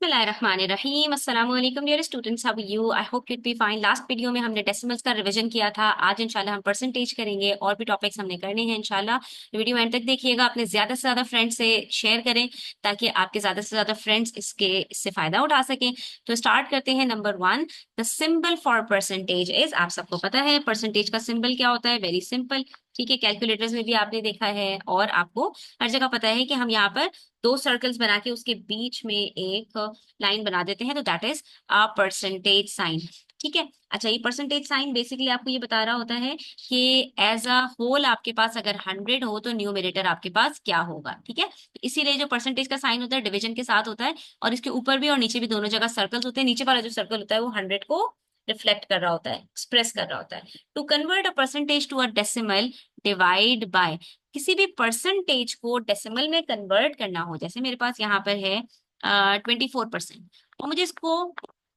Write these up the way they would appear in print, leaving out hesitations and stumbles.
बिस्मिल्लाहिर्रहमानिर्रहीम अस्सलाम वालेकुम dear students, how are you? I hope you'd be fine. Last video में हमने डेसिमल्स का रिवीजन किया था। आज इंशाल्लाह हम परसेंटेज करेंगे और भी टॉपिक्स हमने करने हैं इंशाल्लाह। वीडियो एंड तक देखिएगा, अपने ज्यादा से ज्यादा फ्रेंड्स से शेयर करें ताकि आपके ज्यादा से ज्यादा फ्रेंड्स इससे फायदा उठा सकें। तो स्टार्ट करते हैं। Number one, the symbol for percentage is, आप सबको पता है परसेंटेज का सिंबल क्या होता है। वेरी सिंपल, ठीक है। कैलकुलेटर्स में भी आपने देखा है और आपको हर जगह पता है कि हम यहाँ पर दो सर्कल्स बना के उसके बीच में एक लाइन बना देते हैं, तो that is a percentage sign. ठीक है। अच्छा, ये परसेंटेज साइन बेसिकली आपको ये बता रहा होता है कि एज अ होल आपके पास अगर 100 हो तो न्यूमरेटर आपके पास क्या होगा। ठीक है, तो इसीलिए जो परसेंटेज का साइन होता है डिवीजन के साथ होता है, और इसके ऊपर भी और नीचे भी दोनों जगह सर्कल्स होते हैं। नीचे वाला जो सर्कल होता है वो 100 को रिफ्लेक्ट कर रहा होता है, एक्सप्रेस कर रहा होता है। To convert a percentage to a decimal, divide by. किसी भी परसेंटेज को डेसिमल में कन्वर्ट करना हो, जैसे मेरे पास यहाँ पर है 24%, और मुझे इसको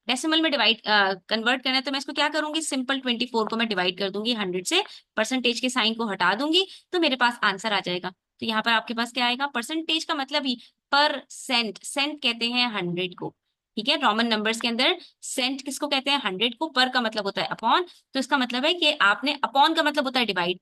डेसिमल में डिवाइड कन्वर्ट करना है, तो मैं इसको क्या करूंगी, सिंपल 24 को मैं डिवाइड कर दूंगी 100 से, परसेंटेज के साइन को हटा दूंगी, तो मेरे पास आंसर आ जाएगा। तो यहाँ पर आपके पास क्या आएगा, परसेंटेज का मतलब ही परसेंट, सेंट कहते हैं 100 को। ठीक है, रोमन नंबर्स के अंदर सेंट किसको कहते हैं, 100 को। पर का मतलब होता है अपॉन, तो इसका मतलब है कि आपने, अपॉन का मतलब होता है डिवाइड,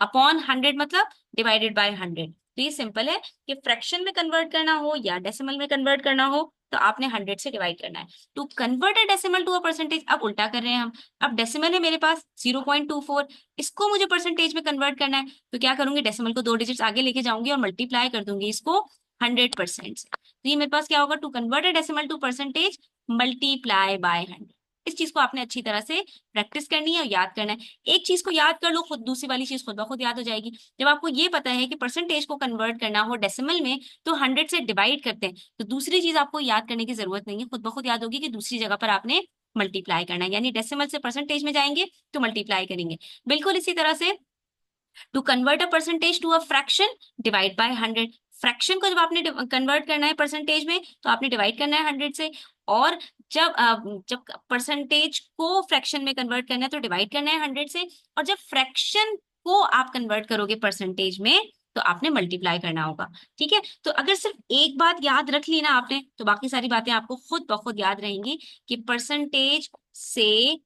अपॉन 100 मतलब डिवाइडेड बाय 100। तो ये सिंपल है कि फ्रैक्शन में कन्वर्ट करना हो या डेसिमल में कन्वर्ट करना हो तो आपने 100 से डिवाइड करना है। To convert a decimal to a percentage, अब उल्टा कर रहे हैं हम। अब डेसिमल है मेरे पास 0.24, इसको मुझे परसेंटेज में कन्वर्ट करना है, तो क्या करूंगी, डेसिमल को 2 डिजिट्स आगे लेके जाऊंगी और मल्टीप्लाई कर दूंगी इसको 100% से। तो ये मेरे पास क्या होगा, to convert a decimal to percentage, multiply by 100। इस चीज को आपने अच्छी तरह से प्रैक्टिस करनी है और याद करना है। एक चीज को याद कर लो, खुद दूसरी वाली चीज खुद ब खुद याद हो जाएगी। जब आपको ये पता है कि परसेंटेज को कन्वर्ट करना हो डेसिमल में तो 100 से डिवाइड करते हैं, तो दूसरी चीज आपको याद करने की जरूरत नहीं है, खुद ब खुद याद होगी कि दूसरी जगह पर आपने मल्टीप्लाई करना है, यानी डेसिमल से परसेंटेज में जाएंगे तो मल्टीप्लाई करेंगे। बिल्कुल इसी तरह से to convert a percentage to a fraction, divide by 100। Fraction को जब आपने कन्वर्ट करना है परसेंटेज में तो आपने डिवाइड करना है 100 से, और जब परसेंटेज को फ्रैक्शन में कन्वर्ट करना है तो डिवाइड करना है 100 से, और जब फ्रैक्शन को आप कन्वर्ट करोगे परसेंटेज में तो आपने मल्टीप्लाई करना होगा। ठीक है, तो अगर सिर्फ एक बात याद रख ली ना आपने तो बाकी सारी बातें आपको खुद ब खुद याद रहेंगी, कि परसेंटेज से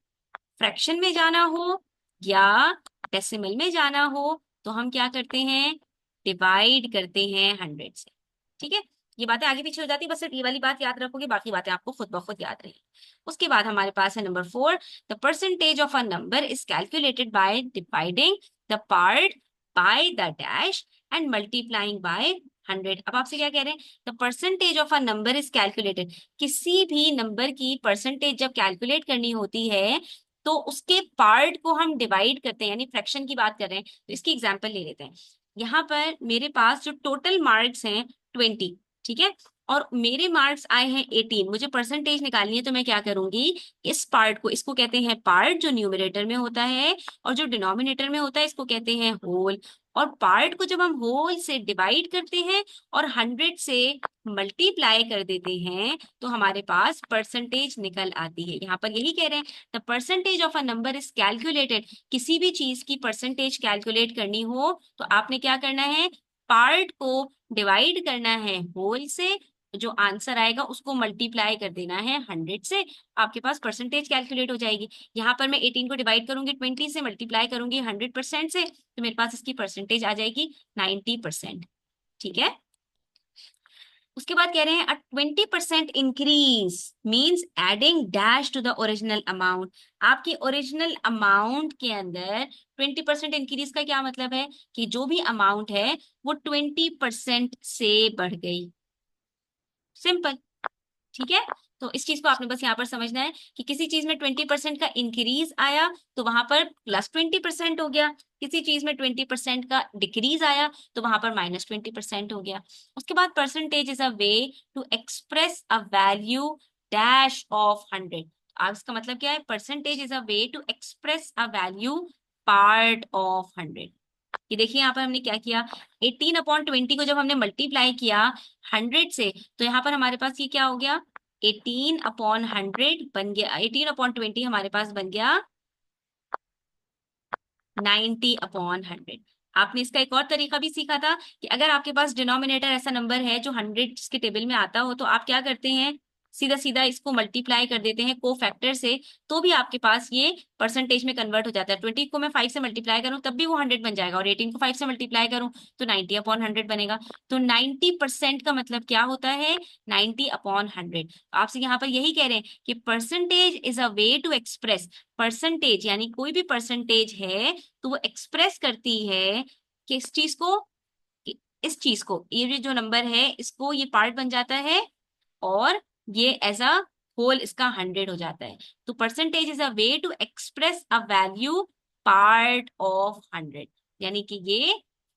फ्रैक्शन में जाना हो या डेसिमल में जाना हो तो हम क्या करते हैं, डिवाइड करते हैं 100 से। ठीक है, ये बातें आगे पीछे हो जाती है, बस सिर्फ ये वाली बात याद रखोगे, बाकी बातें आपको खुद ब खुद याद रहेंगी। उसके बाद हमारे पास है number 4, the percentage of a number is calculated by dividing the part by the dash and multiplying by 100। अब आपसे क्या कह रहे हैं, the percentage of a number is calculated, किसी भी नंबर की परसेंटेज जब कैलकुलेट करनी होती है तो उसके पार्ट को हम डिवाइड करते हैं, यानी फ्रैक्शन की बात कर रहे हैं। तो इसकी एग्जांपल ले लेते हैं। यहाँ पर मेरे पास जो टोटल मार्क्स हैं 20, ठीक है, और मेरे मार्क्स आए हैं 18, मुझे परसेंटेज निकालनी है, तो मैं क्या करूंगी, इस पार्ट को, इसको कहते हैं पार्ट जो न्यूमरेटर में होता है, और जो डिनोमिनेटर में होता है इसको कहते हैं होल। और पार्ट को जब हम होल से डिवाइड करते हैं और 100 से मल्टीप्लाई कर देते हैं तो हमारे पास परसेंटेज निकल आती है। यहाँ पर यही कह रहे हैं, the percentage of a number is calculated, किसी भी चीज की परसेंटेज कैलकुलेट करनी हो तो आपने क्या करना है, पार्ट को डिवाइड करना है होल से, जो आंसर आएगा उसको मल्टीप्लाई कर देना है 100 से, आपके पास परसेंटेज कैलकुलेट हो जाएगी। यहाँ पर मैं 18 को डिवाइड करूंगी 20 से, मल्टीप्लाई करूंगी 100% से, तो मेरे पास इसकी परसेंटेज आ जाएगी 90%। ठीक है, उसके बाद कह रहे हैं, a 20% increase means adding dash to the original amount. आपकी ओरिजिनल अमाउंट के अंदर 20% इंक्रीज का क्या मतलब है, कि जो भी अमाउंट है वो 20% से बढ़ गई। सिंपल, ठीक है। तो इस चीज को आपने बस यहाँ पर समझना है कि किसी चीज में 20% का इंक्रीज आया तो वहां पर +20% हो गया, किसी चीज में 20% का डिक्रीज आया तो वहां पर -20% हो गया। उसके बाद percentage is a way to express a value dash of 100। अब इसका मतलब क्या है, percentage is a way to express a value part of 100। ये देखिए यहाँ पर हमने क्या किया, 18/20 को जब हमने मल्टीप्लाई किया 100 से, तो यहाँ पर हमारे पास ये क्या हो गया, 18/100 बन गया, 18/20 हमारे पास बन गया 90/100। आपने इसका एक और तरीका भी सीखा था कि अगर आपके पास डिनोमिनेटर ऐसा नंबर है जो 100 के टेबल में आता हो तो आप क्या करते हैं, सीधा सीधा इसको मल्टीप्लाई कर देते हैं को फैक्टर से, तो भी आपके पास ये परसेंटेज में कन्वर्ट हो जाता है। 20 को मैं 5 से मल्टीप्लाई करूं तब भी वो 100 बन जाएगा, और 18 को 5 से मल्टीप्लाई करूं तो 90/100 बनेगा। तो 90% का मतलब क्या होता है, 90/100। आपसे यहाँ पर यही कह रहे हैं कि percentage is a way to express, percentage यानी कोई भी परसेंटेज है तो वो एक्सप्रेस करती है किस चीज को, इस चीज को, ये जो नंबर है इसको ये पार्ट बन जाता है, और ये एज अ होल इसका 100 हो जाता है। तो percentage is a way to express a value part of 100, यानी कि ये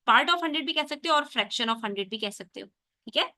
पार्ट ऑफ 100 भी कह सकते हो और फ्रैक्शन ऑफ 100 भी कह सकते हो। ठीक है,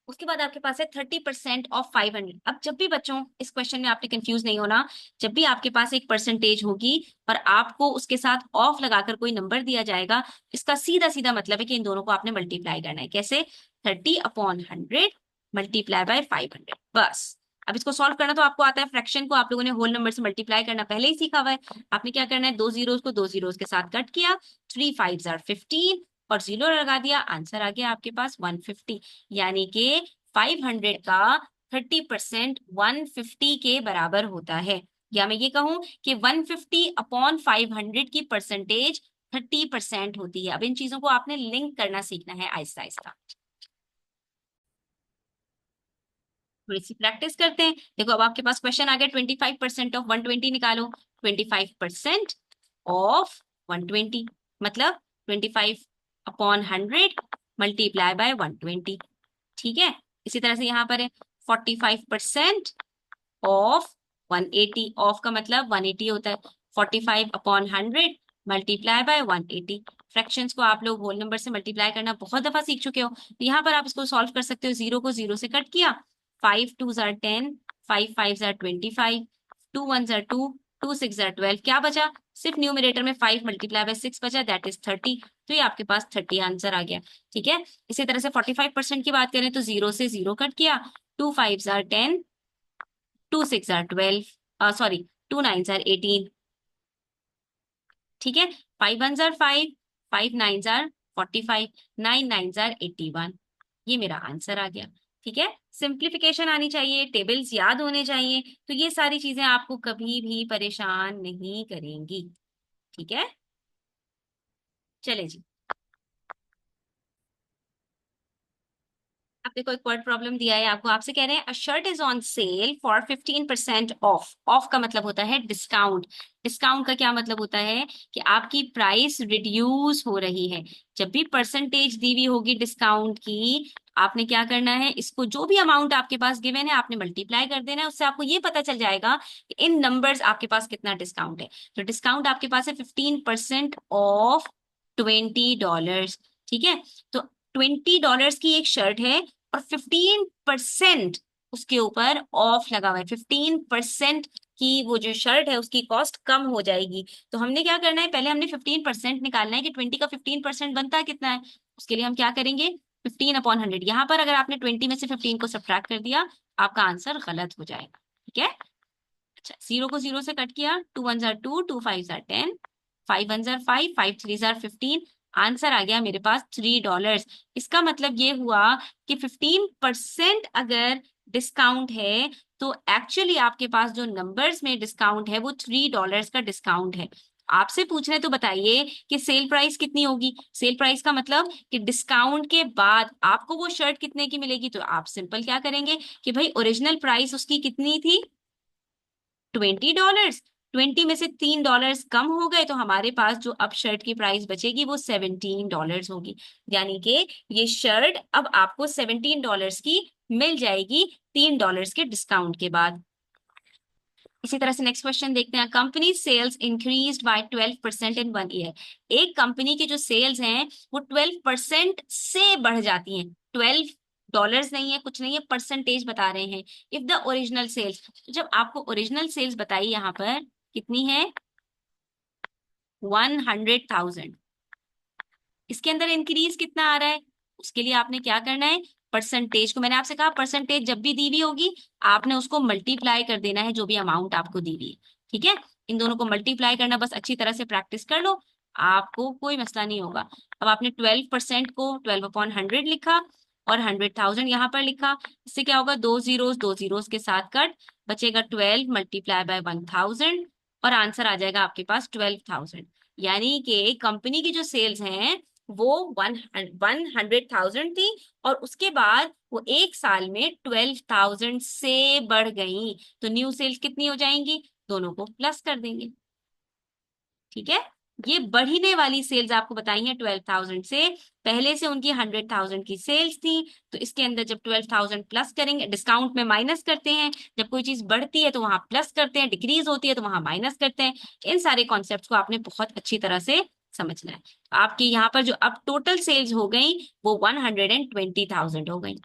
उसके बाद आपके पास है 30% ऑफ 500। अब जब भी बच्चों इस क्वेश्चन में आपने कंफ्यूज नहीं होना, जब भी आपके पास एक परसेंटेज होगी और आपको उसके साथ ऑफ लगाकर कोई नंबर दिया जाएगा, इसका सीधा सीधा मतलब है कि इन दोनों को आपने मल्टीप्लाई करना है। कैसे, 30/100 मल्टीप्लाई बाय 500, बस। अब इसको सॉल्व करना तो आपको आता है, फ्रैक्शन को आप लोगों ने होल नंबर से मल्टीप्लाई करना पहले ही सीखा हुआ है। आपने क्या करना है, दो जीरोस को दो जीरोस के साथ कट किया, 3 5 15 और जीरो लगा दिया, आंसर आ गया आपके पास 150। यानी कि 500 का 30% 150 के बराबर होता है। या मैं ये कहूं कि 150/500 की परसेंटेज 30% होती है। अब इन चीजों को आपने लिंक करना सीखना है आहिस्ता आहिस्ता। थोड़ी सी प्रैक्टिस करते हैं। देखो अब आपके पास क्वेश्चन आ गया, 25% ऑफ 120 निकालो। 25% ऑफ 120 मतलब 25/100 मल्टीप्लाई बाय 120। ठीक है, इसी तरह से यहाँ पर है 45% ऑफ 180, ऑफ का मतलब 180 होता है, 45/100 मल्टीप्लाई बाय 180। फ्रैक्शंस को आप लोग होल नंबर से मल्टीप्लाई करना बहुत दफा सीख चुके हो, तो यहाँ पर आप इसको सॉल्व कर सकते हो। जीरो को जीरो से कट किया, 5 2 10, 5 5 25, 2 1 2, 2 6 12, क्या बचा, सिर्फ न्यूमरेटर में 5 मल्टीप्लाई बाय 6 बचा, दैट इज 30। तो ये आपके पास 30 आंसर आ गया। ठीक है, इसी तरह से 45% की बात करें तो जीरो से जीरो कट किया, 2 5 10, 2 6 12, सॉरी 2 9 18। ठीक है, 5 1 5, 5 9 45, 9 9 81। ये मेरा आंसर आ गया। ठीक है, सिंप्लीफिकेशन आनी चाहिए, टेबल्स याद होने चाहिए, तो ये सारी चीजें आपको कभी भी परेशान नहीं करेंगी। ठीक है, चले जी। अब देखो एक वर्ड प्रॉब्लम दिया है आपको, आपसे कह रहे हैं a shirt is on sale for 15% off. Off का मतलब होता है डिस्काउंट। डिस्काउंट का क्या मतलब होता है कि आपकी प्राइस रिड्यूस हो रही है। जब भी परसेंटेज दी हुई होगी डिस्काउंट की, आपने क्या करना है, इसको जो भी अमाउंट आपके पास गिवन है आपने मल्टीप्लाई कर देना है, उससे आपको ये पता चल जाएगा कि इन नंबर्स आपके पास कितना डिस्काउंट है। तो डिस्काउंट आपके पास है 15% ऑफ $20। ठीक है, तो $20 की एक शर्ट है और 15% उसके ऊपर ऑफ लगा हुआ है। 15% की वो जो शर्ट है उसकी कॉस्ट कम हो जाएगी। तो हमने क्या करना है, पहले हमने 15% निकालना है कि 20 का 15% बनता है कितना है। उसके लिए हम क्या करेंगे, 15/100। यहाँ पर अगर आपने 20 में से 15 को सब्ट्रैक्ट कर दिया, आपका आंसर गलत हो जाएगा। ठीक है, अच्छा, जीरो को जीरो से कट किया, 2 1 2, 2 5 10, 5 1 5, 5 3 15, आंसर आ गया मेरे पास $3। इसका मतलब ये हुआ कि 15% अगर डिस्काउंट है तो एक्चुअली आपके पास जो नंबर्स में डिस्काउंट है वो $3 का डिस्काउंट है। आपसे पूछ रहे तो बताइए कि सेल प्राइस कितनी होगी। सेल प्राइस का मतलब कि डिस्काउंट के बाद आपको वो शर्ट कितने की मिलेगी। तो आप सिंपल क्या करेंगे कि भाई ओरिजिनल प्राइस उसकी कितनी थी, $20। 20 में से $3 कम हो गए तो हमारे पास जो अब शर्ट की प्राइस बचेगी वो $17 होगी। यानी कि ये शर्ट अब आपको $17 की मिल जाएगी $3 के डिस्काउंट के बाद। इसी तरह से नेक्स्ट क्वेश्चन देखते हैं, company sales increase by 12% in 1 year. एक कंपनी की जो सेल्स हैं वो 12% से बढ़ जाती हैं। $12 नहीं है, कुछ नहीं है, परसेंटेज बता रहे हैं। इफ द ओरिजिनल सेल्स, जब आपको ओरिजिनल सेल्स बताई यहाँ पर कितनी है, 100,000, इसके अंदर इंक्रीज कितना आ रहा है, उसके लिए आपने क्या करना है, परसेंटेज को, मैंने आपसे कहा परसेंटेज जब भी दी हुई होगी आपने उसको मल्टीप्लाई कर देना है जो भी अमाउंट आपको दी हुई है। ठीक है, इन दोनों को मल्टीप्लाई करना, बस अच्छी तरह से प्रैक्टिस कर लो, आपको कोई मसला नहीं होगा। अब आपने 12% को 12/100 लिखा और 100,000 यहाँ पर लिखा। इससे क्या होगा, दो जीरोस के साथ कट, बचेगा 12 मल्टीप्लाई बाय 1000 और आंसर आ जाएगा आपके पास 12,000। यानी कि कंपनी की जो सेल्स हैं वो 100,000 थी और उसके बाद वो एक साल में 12,000 से बढ़ गई। तो न्यू सेल्स कितनी हो जाएंगी, दोनों को प्लस कर देंगे। ठीक है, ये बढ़ने वाली सेल्स आपको बताई हैं 12,000 से, पहले से उनकी 100,000 की सेल्स थी। तो इसके अंदर जब 12,000 प्लस करेंगे, डिस्काउंट में माइनस करते हैं, जब कोई चीज बढ़ती है तो वहां प्लस करते हैं, डिक्रीज होती है तो वहां माइनस करते हैं। इन सारे कॉन्सेप्ट को आपने बहुत अच्छी तरह से समझना है। आपकी यहाँ पर जो अब टोटल सेल्स हो गई वो 120,000 हो गई।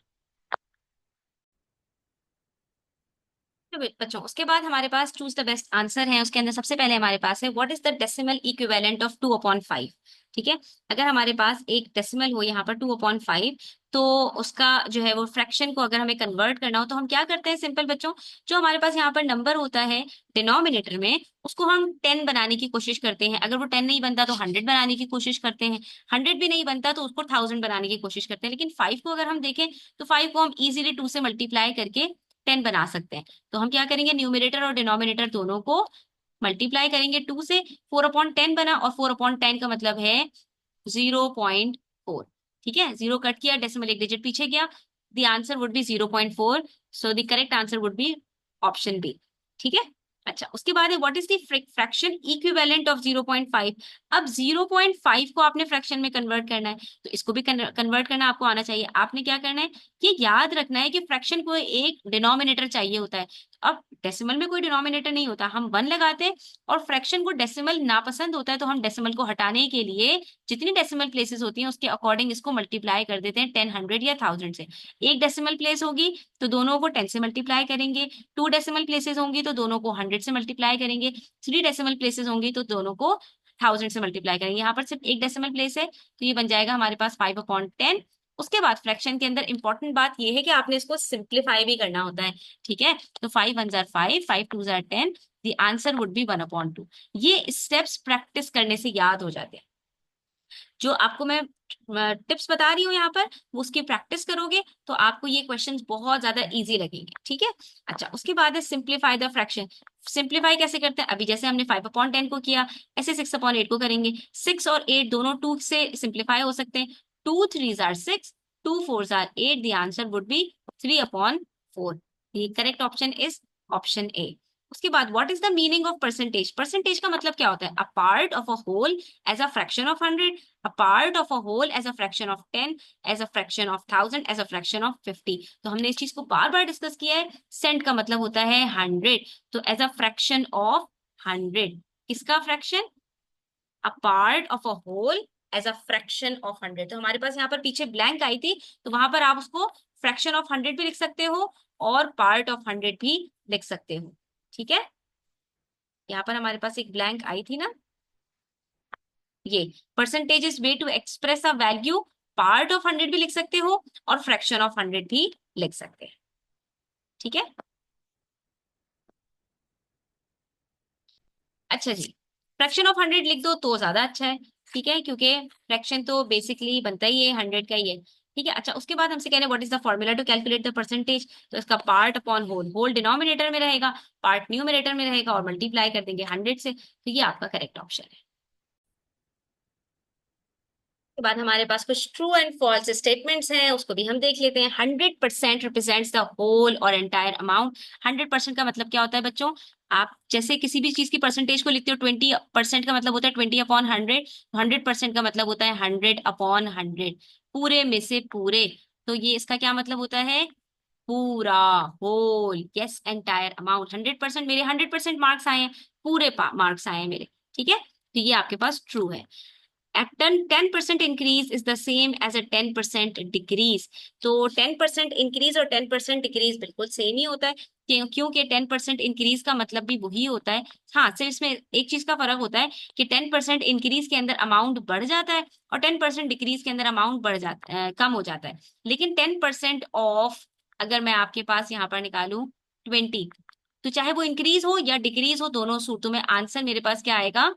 तो बच्चों उसके बाद हमारे पास चूज द बेस्ट आंसर है, उसके अंदर सबसे पहले हमारे पास है what is the decimal equivalent of 2/5। ठीक है, अगर हमारे पास एक डेसिमल हो यहाँ पर 2/5, तो उसका जो है वो फ्रैक्शन को अगर हमें कन्वर्ट करना हो तो हम क्या करते हैं, सिंपल बच्चों, जो हमारे पास यहाँ पर नंबर होता है डिनोमिनेटर में, उसको हम 10 बनाने की कोशिश करते हैं। अगर वो 10 नहीं बनता तो 100 बनाने की कोशिश करते हैं, 100 भी नहीं बनता तो उसको 1000 बनाने की कोशिश करते हैं। लेकिन 5 को अगर हम देखें तो 5 को हम इजीली 2 से मल्टीप्लाई करके 10 बना सकते हैं। तो हम क्या करेंगे, न्यूमिनेटर और डिनोमिनेटर दोनों को मल्टीप्लाई करेंगे 2 से। 4/10 बना और 4/10 का मतलब है 0.4। ठीक है, जीरो कट किया, डेसिमल एक डिजिट पीछे गया, the answer would be 0.4। So the correct answer would be option B. ठीक है, अच्छा उसके बाद है what is the fraction equivalent of 0.5। अब 0.5 को आपने फ्रैक्शन में कन्वर्ट करना है, तो इसको भी कन्वर्ट करना आपको आना चाहिए। आपने क्या करना है, ये याद रखना है कि फ्रैक्शन को एक डिनोमिनेटर चाहिए होता है। अब डेसिमल में कोई डिनोमिनेटर नहीं होता, हम 1 लगाते हैं, और फ्रैक्शन को डेसिमल नापसंद होता है तो हम डेसिमल को हटाने के लिए जितनी डेसिमल प्लेसेस होती हैं उसके अकॉर्डिंग इसको मल्टीप्लाई कर देते हैं 10, 100 या 1000 से। एक डेसिमल प्लेस होगी तो दोनों को 10 से मल्टीप्लाई करेंगे, 2 डेसिमल प्लेसेस होंगी तो दोनों को 100 से मल्टीप्लाई करेंगे, 3 डेसिमल प्लेसेस होंगी तो दोनों को 1000 से मल्टीप्लाई करेंगे। यहाँ पर सिर्फ एक डेसिमल प्लेस है तो ये बन जाएगा हमारे पास 5/10। उसके बाद फ्रैक्शन के अंदर इंपॉर्टेंट बात यह है कि आपने इसको सिंप्लीफाई भी करना होता है। ठीक है, तो 5 1 jar 5, 5 2 jar 10, the answer would B 1/2। ये स्टेप्स प्रैक्टिस करने से याद हो जाते हैं। जो आपको मैं टिप्स बता रही हूँ यहाँ पर, वो उसकी प्रैक्टिस करोगे तो आपको ये क्वेश्चंस बहुत ज्यादा इजी लगेंगे। ठीक है, अच्छा उसके बाद है सिंप्लीफाई द फ्रैक्शन। सिंप्लीफाई कैसे करते हैं, अभी जैसे हमने 5/10 को किया, ऐसे 6/8 को करेंगे। 6 और 8 दोनों 2 से सिंप्लीफाई हो सकते हैं। 2 3 जार 6, 2 4 जार 8, the answer would be 3/4। The correct option is option A. उसके बाद what is the meaning of percentage. Percentage का मतलब क्या होता है, a part of a whole as a fraction of 100, a part of a whole as a fraction of 10, as a fraction of 1000, as a fraction of 50। तो हमने इस चीज को बार बार डिस्कस किया है। सेंट का मतलब होता है 100, तो एज अ फ्रैक्शन ऑफ 100, किसका fraction, a part of a whole as a fraction of 100। तो हमारे पास यहाँ पर पीछे ब्लैंक आई थी, तो वहां पर आप उसको फ्रैक्शन ऑफ 100 भी लिख सकते हो और पार्ट ऑफ 100 भी लिख सकते हो। ठीक है, यहाँ पर हमारे पास एक ब्लैंक आई थी ना, ये percentage is way to express a value. Part of 100 भी लिख सकते हो और फ्रैक्शन ऑफ 100 भी लिख सकते हैं। ठीक है, अच्छा जी, फ्रैक्शन ऑफ 100 लिख दो तो ज्यादा अच्छा है। ठीक है, क्योंकि फ्रैक्शन तो बेसिकली बनता ही है 100 का ही है। ठीक है, अच्छा उसके बाद हमसे कहने what is the formula to calculate the percentage. तो इसका part upon whole, whole denominator में रहेगा, पार्ट न्यूमिनेटर में रहेगा, और मल्टीप्लाई कर देंगे 100 से। तो ये आपका करेक्ट ऑप्शन है। के बाद हमारे पास कुछ ट्रू एंड फॉल्स स्टेटमेंट्स हैं, उसको भी हम देख लेते हैं। 100% रिप्रेजेंट्स द होल और एंटायर अमाउंट। 100% का मतलब क्या होता है बच्चों, आप जैसे किसी भी चीज की परसेंटेज को लिखते हो, 20% का मतलब होता है 20/100, 100% का मतलब होता है 100/100, पूरे में से पूरे। तो ये इसका क्या मतलब होता है, पूरा, होल, यस एंटायर अमाउंट। 100%, मेरे 100% मार्क्स आए हैं, पूरे मार्क्स आए हैं मेरे। ठीक है, तो ये आपके पास ट्रू है। at 10% increase is the same as a 10% decrease। तो 10% इंक्रीज और 10% डिक्रीज बिल्कुल सेम ही होता है, क्योंकि 10% इंक्रीज का मतलब भी वही होता है। हाँ, सिर्फ इसमें एक चीज का फर्क होता है कि 10% इंक्रीज के अंदर अमाउंट बढ़ जाता है और 10% डिक्रीज के अंदर अमाउंट कम हो जाता है। लेकिन 10% ऑफ, अगर मैं आपके पास यहाँ पर निकालू 20, तो चाहे वो इंक्रीज हो या डिक्रीज हो, दोनों सूरतों में आंसर मेरे पास क्या आएगा,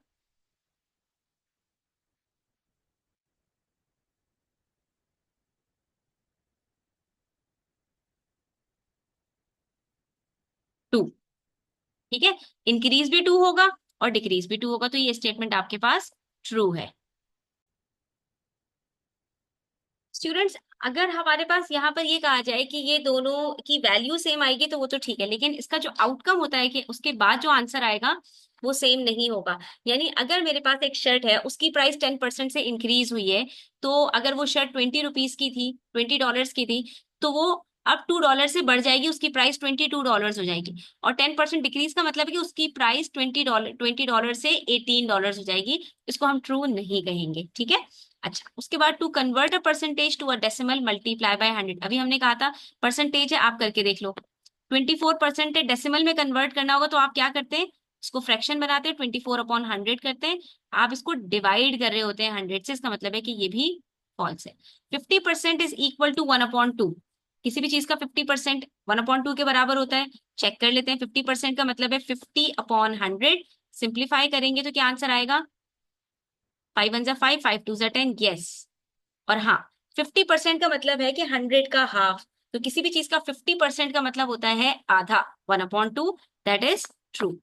ठीक है, इंक्रीज भी 2 होगा और डिक्रीज भी 2 होगा, तो ये स्टेटमेंट आपके पास ट्रू है। स्टूडेंट्स, अगर हमारे पास यहाँ पर ये कहा जाए कि ये दोनों की वैल्यू सेम आएगी तो वो तो ठीक है, लेकिन इसका जो आउटकम होता है कि उसके बाद जो आंसर आएगा वो सेम नहीं होगा। यानी अगर मेरे पास एक शर्ट है, उसकी प्राइस 10% से इंक्रीज हुई है, तो अगर वो शर्ट 20 रुपीज की थी, $20 की थी, तो वो अब $2 से बढ़ जाएगी, उसकी प्राइस $22 हो जाएगी। और 10% डिक्रीज का मतलब है कि उसकी प्राइस $20 से $18 हो जाएगी। इसको हम ट्रू नहीं कहेंगे, ठीक है। अच्छा, उसके बाद to convert a percentage to a decimal multiply by 100। अभी हमने कहा था परसेंटेज है, आप करके देख लो। 24% डेसिमल में कन्वर्ट करना होगा तो आप क्या करते हैं, इसको फ्रैक्शन बनाते हैं, 24/100 करते हैं। आप इसको डिवाइड कर रहे होते हैं 100 से, इसका मतलब है कि ये भी फॉल्स है। 50% इज इक्वल टू 1/2। किसी भी चीज का 50% 1/2 के बराबर होता है। चेक कर लेते हैं, 50% का मतलब है 50/100। सिंप्लीफाई करेंगे तो क्या आंसर आएगा, 5 1 5, 5 2 10, यस। और हाँ, 50% का मतलब है कि 100 का हाफ। तो किसी भी चीज का 50% का मतलब होता है आधा, 1/2। That is true.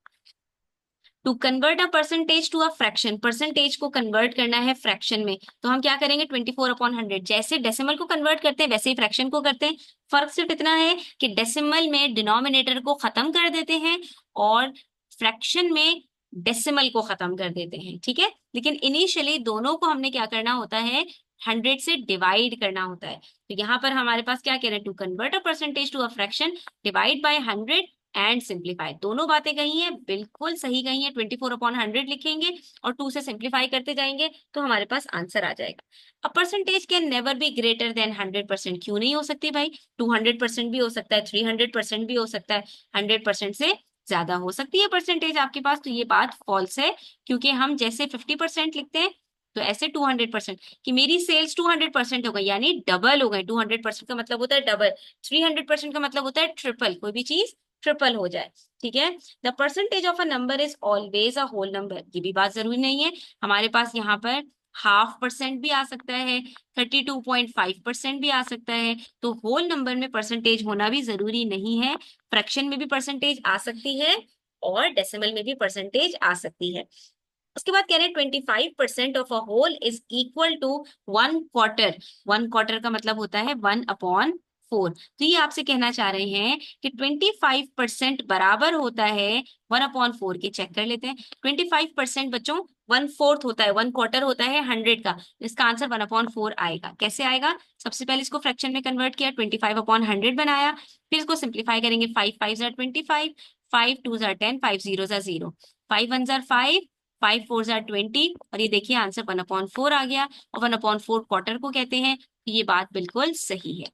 To convert a percentage to a fraction, percentage को कन्वर्ट करना है फ्रैक्शन में, तो हम क्या करेंगे, 24/100। जैसे डेसिमल को कन्वर्ट करते हैं वैसे ही फ्रैक्शन को करते हैं। फर्क सिर्फ इतना है कि डेसिमल में डिनोमिनेटर को खत्म कर देते हैं और फ्रैक्शन में डेसिमल को खत्म कर देते हैं, ठीक है। लेकिन इनिशियली दोनों को हमने क्या करना होता है, 100 से डिवाइड करना होता है। तो यहाँ पर हमारे पास क्या कह रहे हैं, to convert a percentage to a fraction, divide by 100 and simplify. दोनों बातें कही हैं, बिल्कुल सही कही हैं। 24/100 लिखेंगे और 2 से सिंप्लीफाई करते जाएंगे तो हमारे पास आंसर आ जाएगा। A percentage can never be greater than 100%। क्यों नहीं हो सकती भाई, 200% भी हो सकता है, 300% भी हो सकता है, 100% से ज्यादा हो सकती है परसेंटेज आपके पास। तो ये बात फॉल्स है, क्योंकि हम जैसे 50% लिखते हैं तो ऐसे 200%, कि मेरी सेल्स 200% हो गई, यानी डबल हो गए। 200% का मतलब होता है डबल, 300% का मतलब होता है ट्रिपल। कोई भी चीज ट्रिपल हो जाए, ठीक है। The percentage of a number is always a whole number, ये भी बात जरूरी नहीं है। हमारे पास यहाँ पर 0.5% भी आ सकता है, 32.5% भी आ सकता है। तो होल नंबर में परसेंटेज होना भी जरूरी नहीं है। फ्रैक्शन में भी परसेंटेज आ सकती है और डेसिमल में भी परसेंटेज आ सकती है। उसके बाद कह रहे हैं 25% of a whole is equal to 1/4। 1/4 का मतलब होता है 1/4। तो ये आपसे कहना चाह रहे हैं कि 25% बराबर होता है 1/4 के। चेक कर लेते हैं, 25% बच्चों 1/4 होता है, 1/4 होता है 100 का। इसका आंसर 1/4 आएगा। कैसे आएगा, सबसे पहले इसको फ्रैक्शन में कन्वर्ट किया, 25/100 बनाया, फिर इसको सिंप्लीफाई करेंगे, 5 5 25, 5 2 10, 5 0 0, 5 1 5, 5 4 20, और ये देखिए आंसर 1/4 आ गया। और 1/4 क्वार्टर को कहते हैं, तो ये बात बिल्कुल सही है।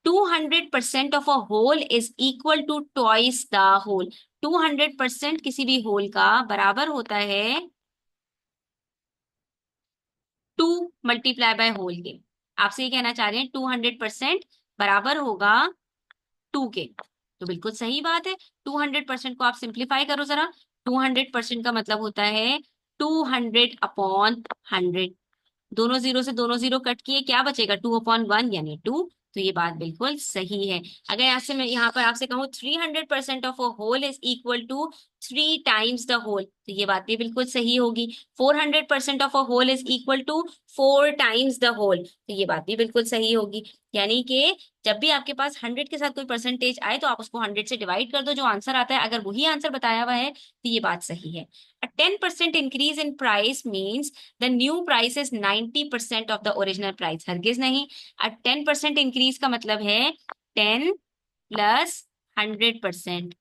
200% of a whole is equal to twice the whole. 200% किसी भी होल का बराबर होता है 2 मल्टीप्लाई बाय होल के। आपसे ये कहना चाह रहे हैं 200% बराबर होगा 2 के, तो बिल्कुल सही बात है। 200% को आप सिंप्लीफाई करो जरा, 200% का मतलब होता है 200/100। दोनों जीरो से दोनों जीरो कट किए, क्या बचेगा, 2/1 यानी 2। तो ये बात बिल्कुल सही है। अगर आपसे मैं यहाँ पर आपसे कहूँ 300% of a whole is equal to 3 times the whole, तो ये बात भी बिल्कुल सही होगी। 400% of a whole is equal to 4 times the whole, तो ये बात भी बिल्कुल सही होगी। यानी कि जब भी आपके पास 100 के साथ कोई परसेंटेज आए तो आप उसको 100 से डिवाइड कर दो, जो आंसर आता है अगर वही आंसर बताया हुआ है तो ये बात सही है। A 10% increase in price means the new price is 90% of the original price। हरगिज नहीं। 10% इंक्रीज का मतलब है 10 प्लस 100%,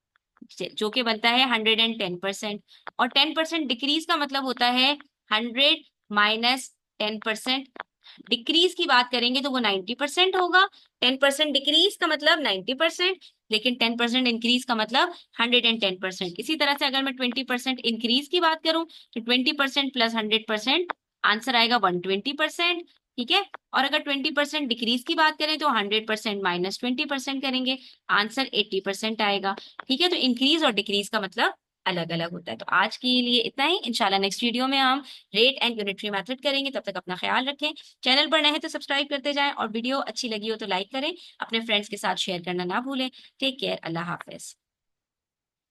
जो कि बनता है 110%। और 10% डिक्रीज का मतलब होता है 100 - 10%। डिक्रीज की बात करेंगे तो वो 90% होगा। 10% डिक्रीज का मतलब 90%, लेकिन 10% इंक्रीज का मतलब 110%। इसी तरह से अगर मैं 20% इंक्रीज की बात करूं तो 20% प्लस 100%, आंसर आएगा 120%, ठीक है। और अगर 20% डिक्रीज की बात करें तो 100% माइनस 20% करेंगे, आंसर 80% आएगा, ठीक है। तो इंक्रीज और डिक्रीज का मतलब अलग अलग होता है। तो आज के लिए इतना ही, इंशाल्लाह नेक्स्ट वीडियो में हम रेट एंड यूनिटरी मेथड करेंगे। तब तक अपना ख्याल रखें। चैनल पर नए हैं तो सब्सक्राइब करते जाएं, और वीडियो अच्छी लगी हो तो लाइक करें, अपने फ्रेंड्स के साथ शेयर करना ना भूलें। टेक केयर, अल्लाह हाफिज।